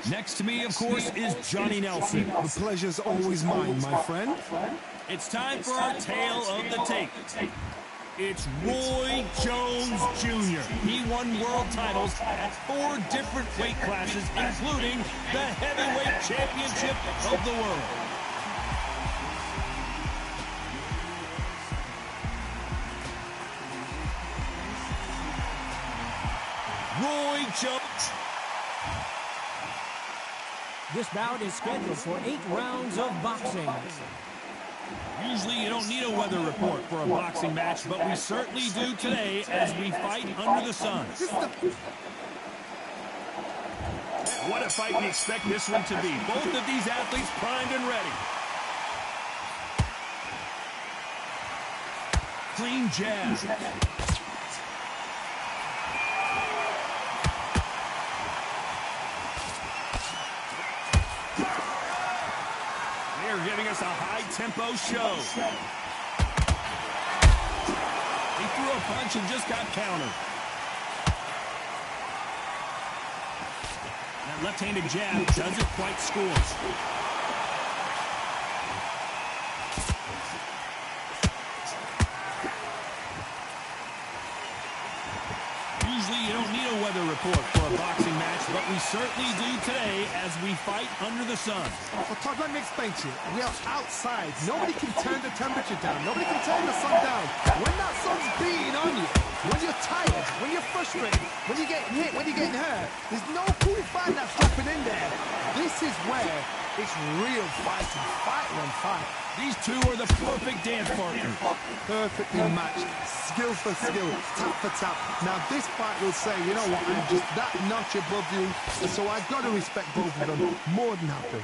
Next to me, of course, is Johnny Nelson. The pleasure's always mine, my friend. It's time for our tale of the tape. It's Roy Jones Jr. He won world titles at 4 different weight classes, including the heavyweight championship of the world. Roy Jones. This bout is scheduled for 8 rounds of boxing. Usually you don't need a weather report for a boxing match, but we certainly do today as we fight under the sun. What a fight we expect this one to be. Both of these athletes primed and ready. Clean jab. They're giving us a high-tempo show. He threw a punch and just got countered. That left-handed jab doesn't quite score. Usually you don't need a weather report for a boxing match, but we certainly do today as we fight under the sun. Well, Todd, let me explain to you. We are outside. Nobody can turn the temperature down. Nobody can turn the sun down. When that sun's beating on you, when you're tired, when you're frustrated, when you're getting hit, when you're getting hurt, there's no cool fan that's dropping in there. This is where it's real fighting. Fight on fight. These two are the perfect dance partners. Perfectly matched. Skill for skill. Tap for tap. Now this fight will say, you know what, I'm just that notch above you, so I've got to respect both of them more than happy.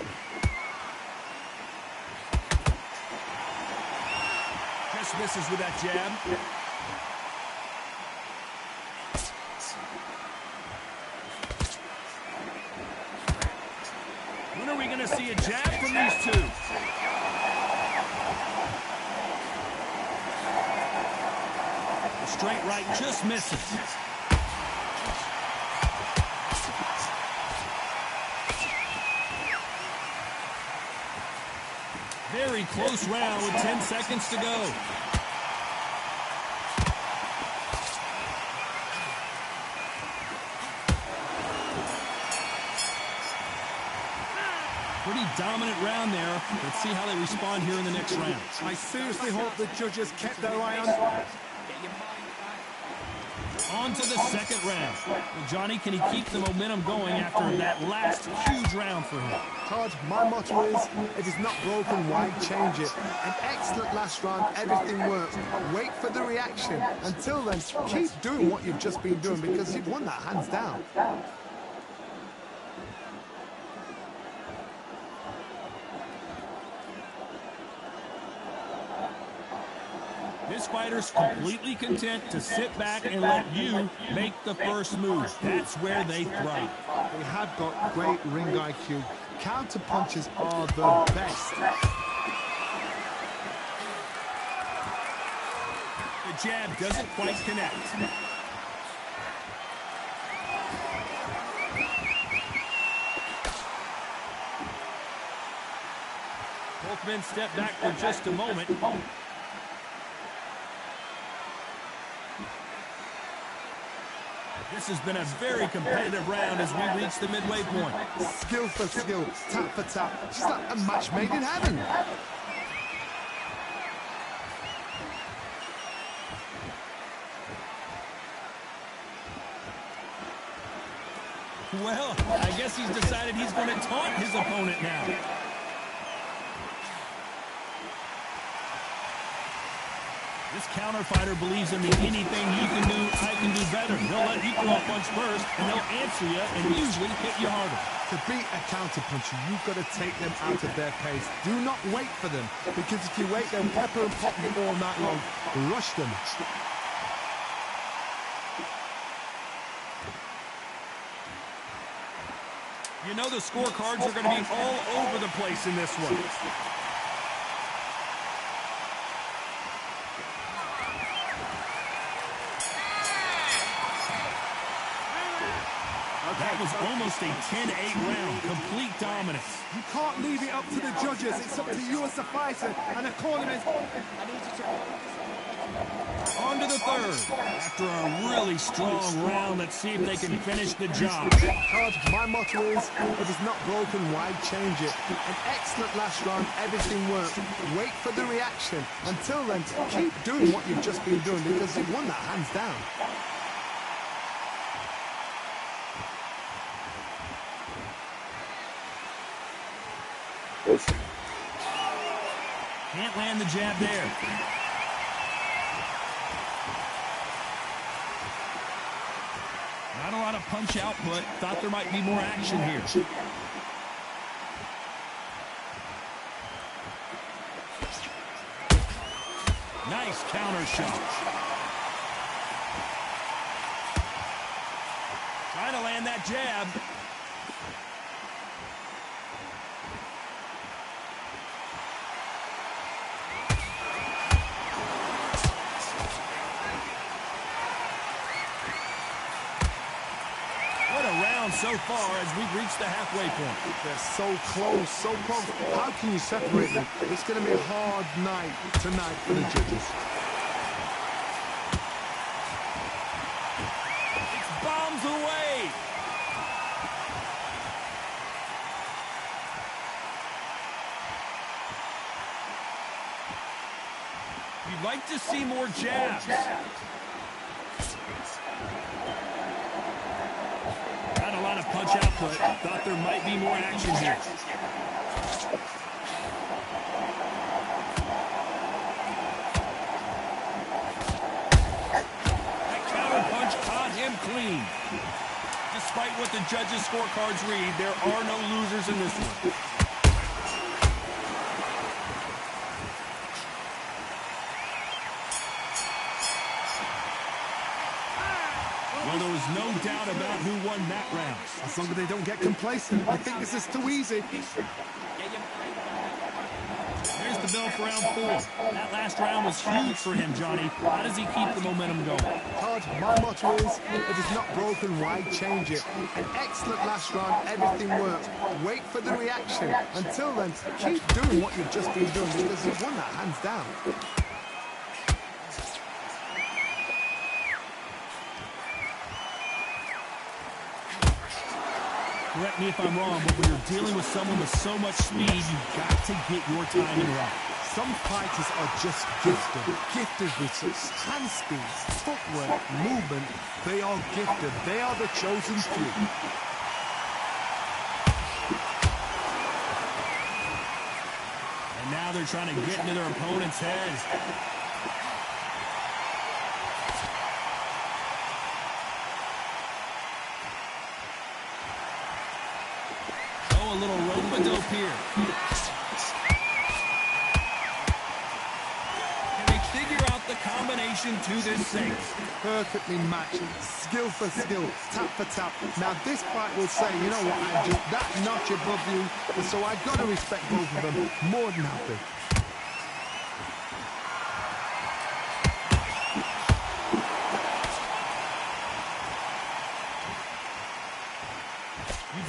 Just misses with that jab. When are we going to see a jab from these two? The straight right just misses. Very close round with 10 seconds to go. Pretty dominant round there. Let's see how they respond here in the next round. I seriously hope the judges kept their eye on. On to the second round. Well, Johnny, can he keep the momentum going after that last huge round for him? Todd, my motto is, if it's not broken, why change it? An excellent last round, everything works. Wait for the reaction. Until then, keep doing what you've just been doing because you've won that hands down. This fighter's completely content to sit back and let you make the first move. That's where they thrive. They have got great ring IQ. Counter punches are the best. The jab doesn't quite connect. Both men step back for just a moment. This has been a very competitive round as we reach the midway point. Skill for skill, tap for tap. Just like a match made in heaven. Well, I guess he's decided he's going to taunt his opponent now. This counter fighter believes in the anything you can do, I can do better. They'll let you throw a punch first, and they'll answer you and usually hit you harder. To beat a counter puncher, you've got to take them out of their pace. Do not wait for them, because if you wait, they'll pepper and pop you all night long. Rush them. You know the scorecards are going to be all over the place in this one. That was almost a 10-8 round. dominance. You can't leave it up to the judges. It's up to you as the fighter and the cornerman. On to the third. After a really strong round, let's see if they can finish the job. Todd, my motto is, if it's not broken, why change it? An excellent last round, everything worked. Wait for the reaction. Until then, keep doing what you've just been doing because you've won that hands down. Can't land the jab there. Not a lot of punch output. Thought there might be more action here. Nice counter shot. Trying to land that jab. So far as we've reached the halfway point. They're so close, so close. How can you separate them? It's going to be a hard night tonight for the judges. It's bombs away. You'd like to see more jabs. Punch output. Thought there might be more action here. That counter punch caught him clean. Despite what the judges' scorecards read, there are no losers in this one. Well, there was no doubt about who won that round. As long as they don't get complacent. I think this is too easy. There's the bell for round 4. That last round was huge for him, Johnny. How does he keep the momentum going? Todd, my motto is, if it's not broken, why change it? An excellent last round, everything worked. Wait for the reaction. Until then, keep doing what you've just been doing because you've won that hands down. Correct me if I'm wrong, but when you're dealing with someone with so much speed, you've got to get your timing right. Some fighters are just gifted. Gifted with hand speed, footwork, movement. They are gifted. They are the chosen few. And now they're trying to get into their opponent's heads. A little rope-a-dope here. Can they figure out the combination to this thing? Perfectly matched, skill for skill, tap for tap. Now this fight will say, you know what, I'm just that notch above you, so I've got to respect both of them more than happy.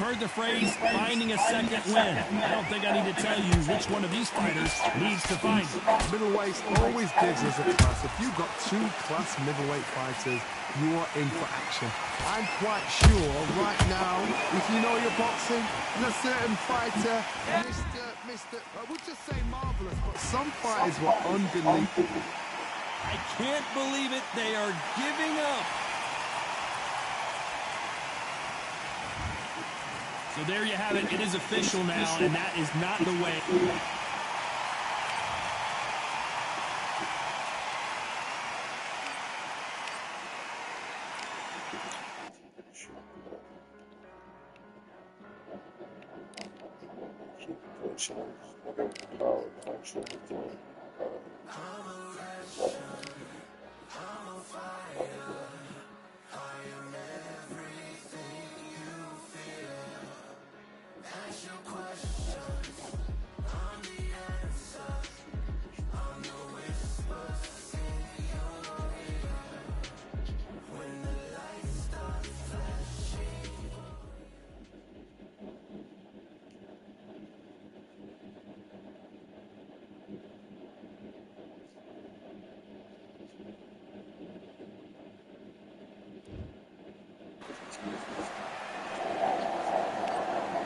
Heard the phrase, finding a second win. I don't think I need to tell you which one of these fighters needs to find it. Middleweight always gives us a class. If you've got 2 class middleweight fighters, you are in for action. I'm quite sure right now, if you know your boxing, there's a certain fighter, I would just say marvelous, but some fighters were unbelievable. I can't believe it. They are giving up. So there you have it. It is official now, and that is not the way.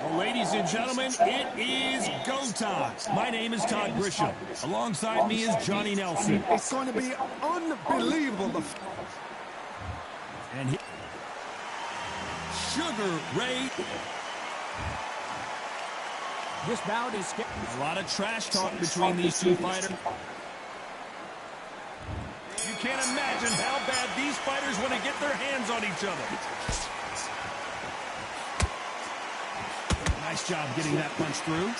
Well, ladies and gentlemen, it is go time. My name is Todd Grisham. Alongside me is Johnny Nelson. It's going to be unbelievable. And Sugar Ray. This bout is a lot of trash talk between these two fighters. You can't imagine how bad these fighters want to get their hands on each other. Nice job getting that punch through.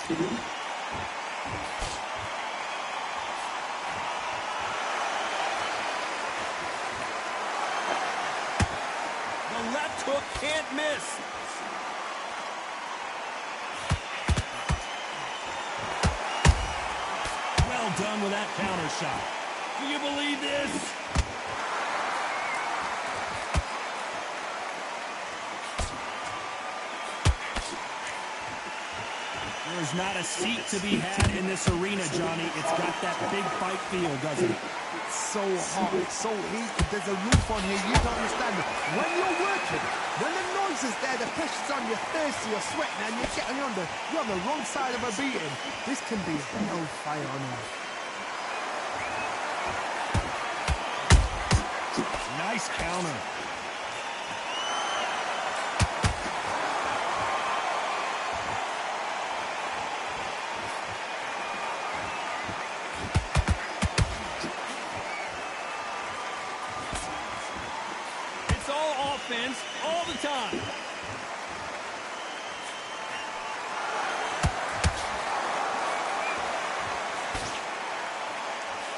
The left hook can't miss. Well done with that counter shot. Do you believe this? There's not a seat to be had in this arena, Johnny. It's got that big fight feel, doesn't it? It's so hot, it's so heated. There's a roof on here, you don't understand it. When you're working, when the noise is there, the pressure's on, you're thirsty, you're sweating, and you're on the wrong side of a beating. This can be hellfire on earth. Nice counter. It's all offense all the time.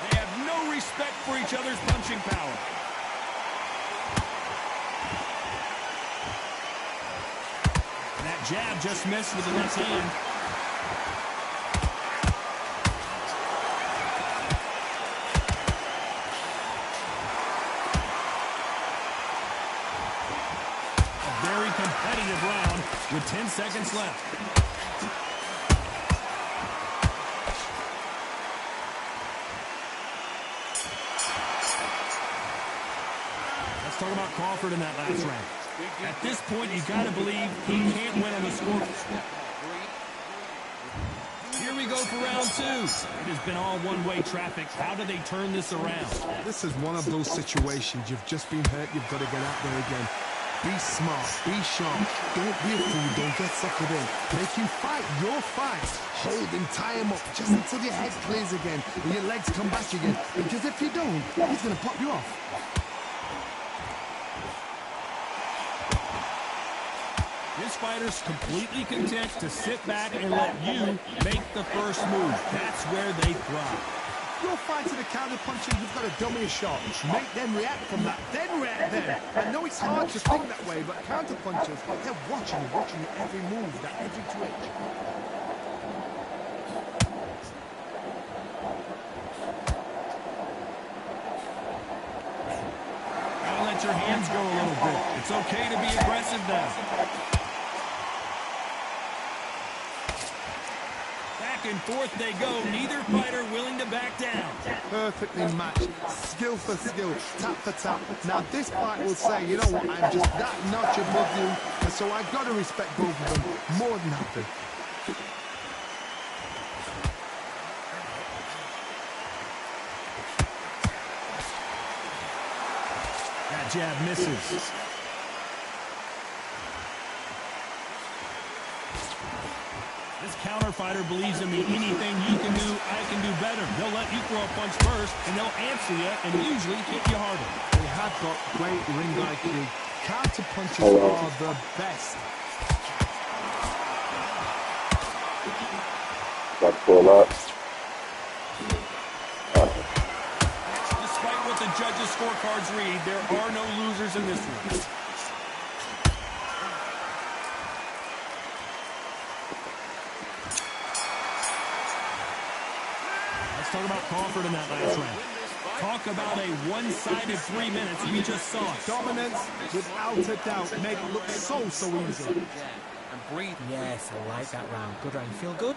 They have no respect for each other's punching power. Jab just missed with the left hand. A very competitive round with 10 seconds left. Let's talk about Crawford in that last round. At this point, you got to believe he can't win on the score. Here we go for round two. It has been all one-way traffic. How do they turn this around? This is one of those situations. You've just been hurt. You've got to get out there again. Be smart. Be sharp. Don't be a fool. Don't get suckered in. Make you fight your fight. Hold him, tie him up just until your head clears again and your legs come back again. Because if you don't, he's going to pop you off. This fighter's completely content to sit back and let you make the first move. That's where they thrive. You're fighting a counter puncher, you've got to dummy a shot. Make them react from that, then react then. I know it's hard to think that way, but counter punchers, they're watching you every move, that every twitch. Gotta let your hands go a little bit. It's okay to be aggressive now. Back and forth they go, neither fighter willing to back down. Perfectly matched, skill for skill, tap for tap. Now this fight will say, you know what, I'm just that notch above you, and so I've got to respect both of them more than happy. That jab misses. This counter fighter believes in the anything you can do, I can do better. They'll let you throw a punch first, and they'll answer you and usually hit you harder. They have got great ring IQ. Counter punches are the best. Despite what the judges' scorecards read, there are no losers in this one. Let's talk about Crawford in that last round. Talk about a one-sided 3 minutes. We just saw it. Dominance, without a doubt, made it look so easy. and breathe. Yes, I like that round. Good round. Feel good?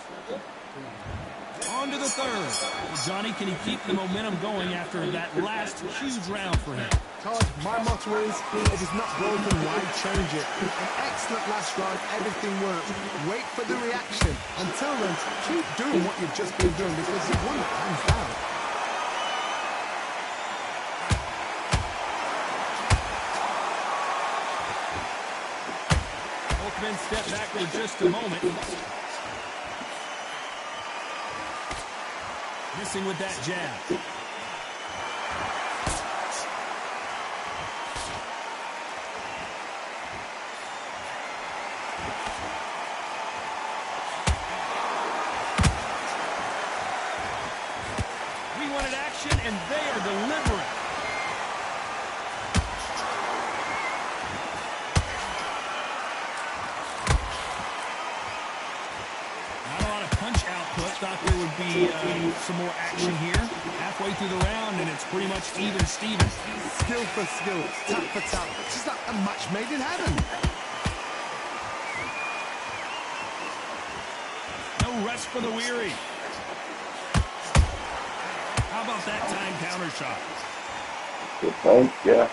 On to the third. Well, Johnny, can he keep the momentum going after that last huge round for him? Todd, my motto is, if it's not broken, why change it? An excellent last round, everything worked. Wait for the reaction. Until then, keep doing what you've just been doing because you won it hands down. Both men step back for just a moment. Missing with that jab. And they are delivering. Not a lot of punch output. Thought there would be some more action here. Halfway through the round, and it's pretty much even Steven. Skill for skill, tap for tap. Just like a match made in heaven. No rest for the weary. How about that time counter shot? Good point, yeah.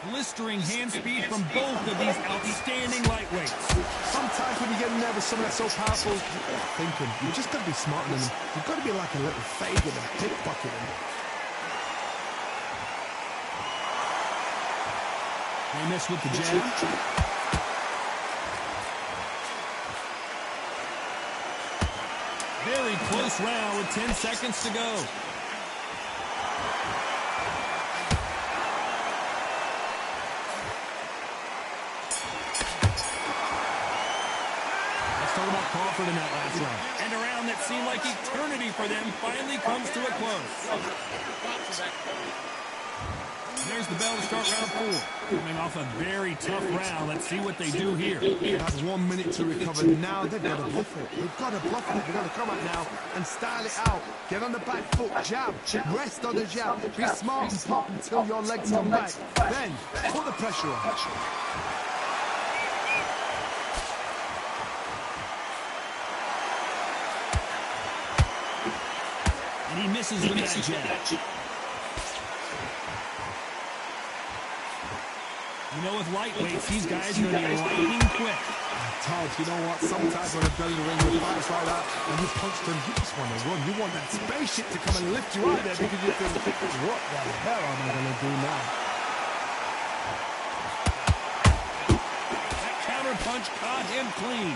Blistering hand speed from both of these outstanding lightweights. Sometimes when you get nervous, someone that's so powerful, you're thinking, you've just got to be smarter than them. You've got to be like a little Fagin and pickpocket them. They miss with the jab. Very close round with 10 seconds to go. Let's talk about Crawford in that last round. And a round that seemed like eternity for them finally comes to a close. There's the bell to start round 4. Coming off a very tough round. Let's see what they do here. They have 1 minute to recover. Now they've got to bluff it. They've got to bluff it. They've got to come out now and style it out. Get on the back foot, jab, rest on the jab. Be smart and pop until your legs come back. Then put the pressure on. And he misses with that jab. You know, with lightweights, these guys are going to be lightning quick. Todd, you know what? Sometimes when I've done in the ring with fights like that, and you punch them, you just want to run. You want that spaceship to come and lift you out there because you think, what the hell am I going to do now? That counter punch caught him clean.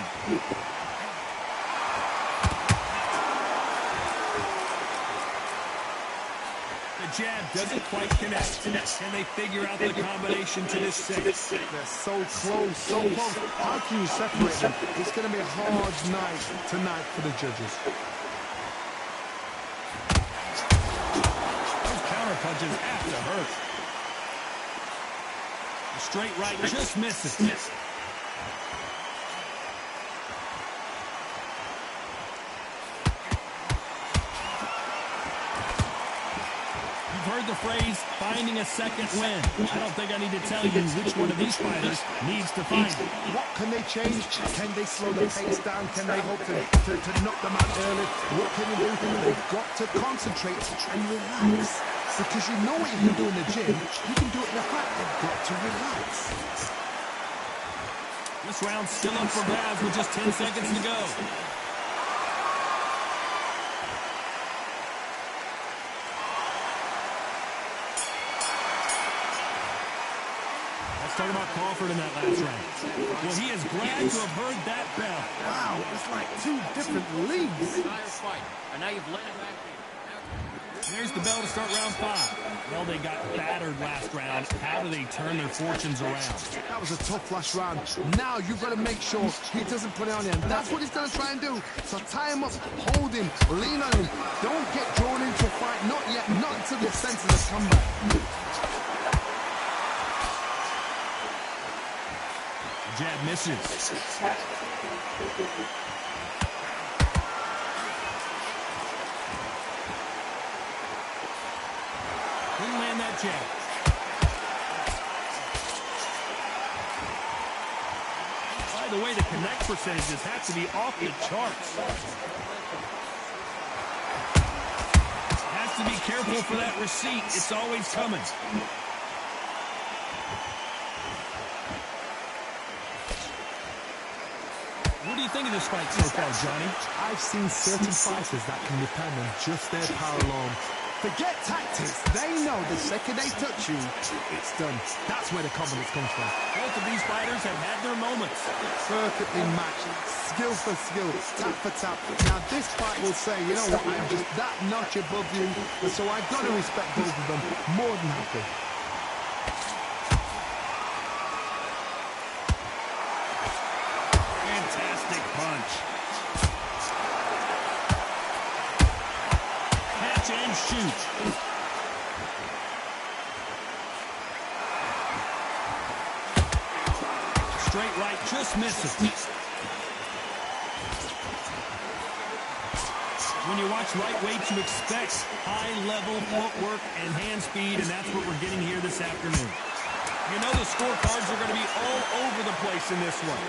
The jab doesn't quite connect. Can they figure out the combination to this 6? They're so close, so close. How can you separate them? It's going to be a hard night tonight for the judges. Those counter punches have to hurt. The straight right just misses. Heard the phrase, finding a second win. I don't think I need to tell you which one of these fighters needs to find it. What can they change? Can they slow the pace down? Can they hope to knock them out early? What can they do? They've got to concentrate and relax. Because you know what you can do in the gym, you can do it in the fight. They've got to relax. This round's still up for grabs with just 10 seconds to go. Talking about Crawford in that last round. Well, he is glad to have heard that bell. Wow, it's like 2 different leagues. And now you've led it back here. There's the bell to start round 5. Well, they got battered last round. How do they turn their fortunes around? That was a tough last round. Now you've got to make sure he doesn't put it on you. And that's what he's going to try and do. So tie him up, hold him, lean on him. Don't get drawn into a fight. Not yet. Not until the senses have come back. Jab misses. Didn't land that jab. By the way, the connect percentages have to be off the charts. to be careful for that receipt. It's always coming. What do you think of this fight so far, Johnny? I've seen certain fighters that can depend on just their power alone. Forget tactics. They know the second they touch you, it's done. That's where the confidence comes from. Both of these fighters have had their moments. Perfectly matched. Skill for skill. Tap for tap. Now this fight will say, you know what, I'm just that notch above you. And so I've got to respect both of them more than happy. Fantastic punch. Catch and shoot. Straight right, just misses. When you watch lightweights, you expect high-level footwork and hand speed, and that's what we're getting here this afternoon. You know the scorecards are going to be all over the place in this one.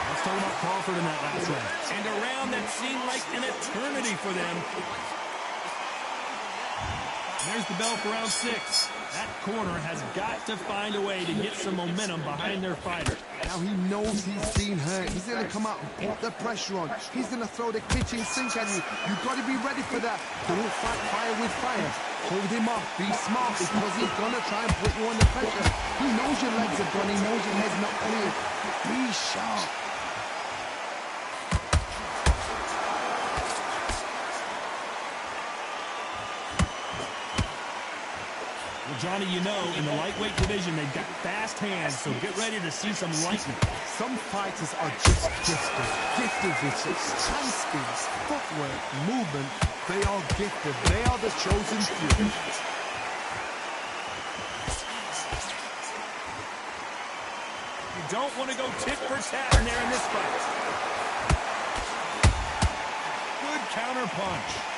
Let's talk about Crawford in that last round. And a round that seemed like an eternity for them. There's the bell for round 6. That corner has got to find a way to get some momentum behind their fighter. Now he knows he's been hurt. He's going to come out and put the pressure on. He's going to throw the kitchen sink at you. You've got to be ready for that. Don't fight fire with fire. Hold him off. Be smart because he's going to try and put you under pressure. He knows your legs are gone. He knows your head's not clear. Be sharp. Johnny, you know, in the lightweight division, they've got fast hands, so get ready to see some lightning. Some fighters are just gifted. Gifted with hand speed, footwork, movement. They are gifted. They are the chosen few. You don't want to go tit for tat in there in this fight. Good counter punch.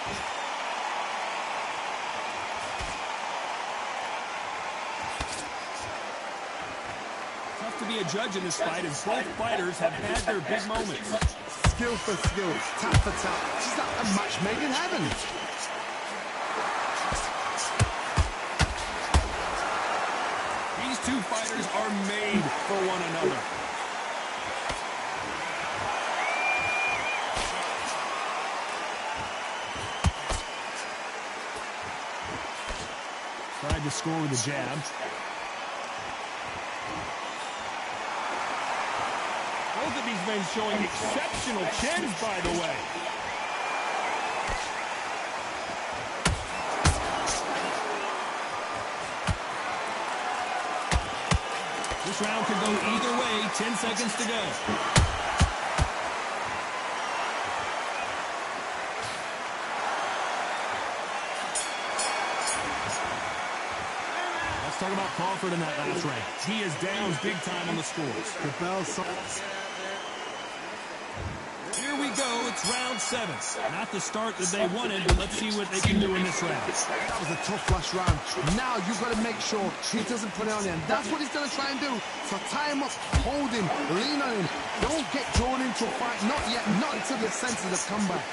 To be a judge in this fight, as both fighters have had their big moments. Skill for skill, tap for tap. She's like a match made in heaven. These two fighters are made for one another. Tried to score with a jab. Both of these men showing exceptional chins, by the way. This round could go either way. 10 seconds to go. Let's talk about Crawford in that last round. He is down big time on the scores. The bell. Here we go. It's round 7. Not the start that they wanted, but let's see what they can do in this round. That was a tough last round. Now you've got to make sure he doesn't put it on him. That's what he's going to try and do. So tie him up, hold him, lean on him. Don't get drawn into a fight. Not yet. Not until your senses have come back.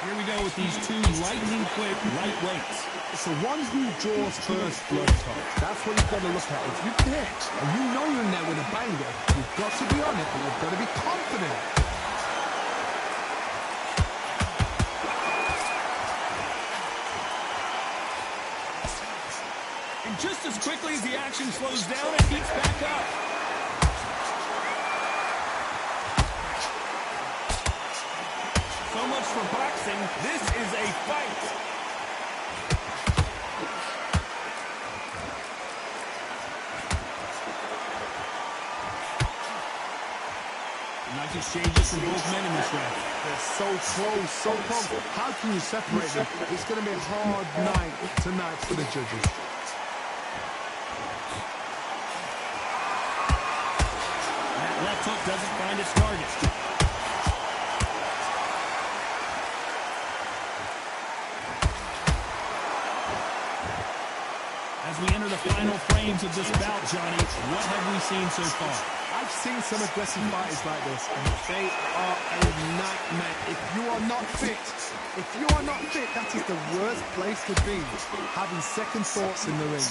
Here we go with these two lightning-quick lightweights. It's the one who draws first blood top. That's what you've got to look at. If you can hit, and you know you're in there with a banger, you've got to be on it, but you've got to be confident. And just as quickly as the action slows down, it heats back up. So much for boxing. This is a fight. Nice exchanges from both men in this round. They're so close, so close. How can you separate them? It's going to be a hard night tonight for the judges. That left hook doesn't find its target. final frames of this bout, Johnny. What have we seen so far? I've seen some aggressive fighters like this, and they are a nightmare. If you are not fit, that is the worst place to be, having second thoughts in the ring.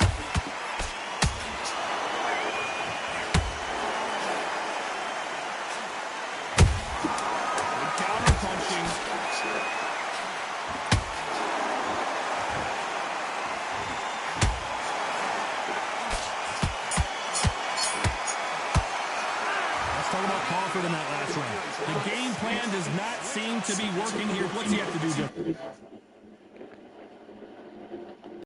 Talk about Crawford in that last round. The game plan does not seem to be working here. What's he have to do different?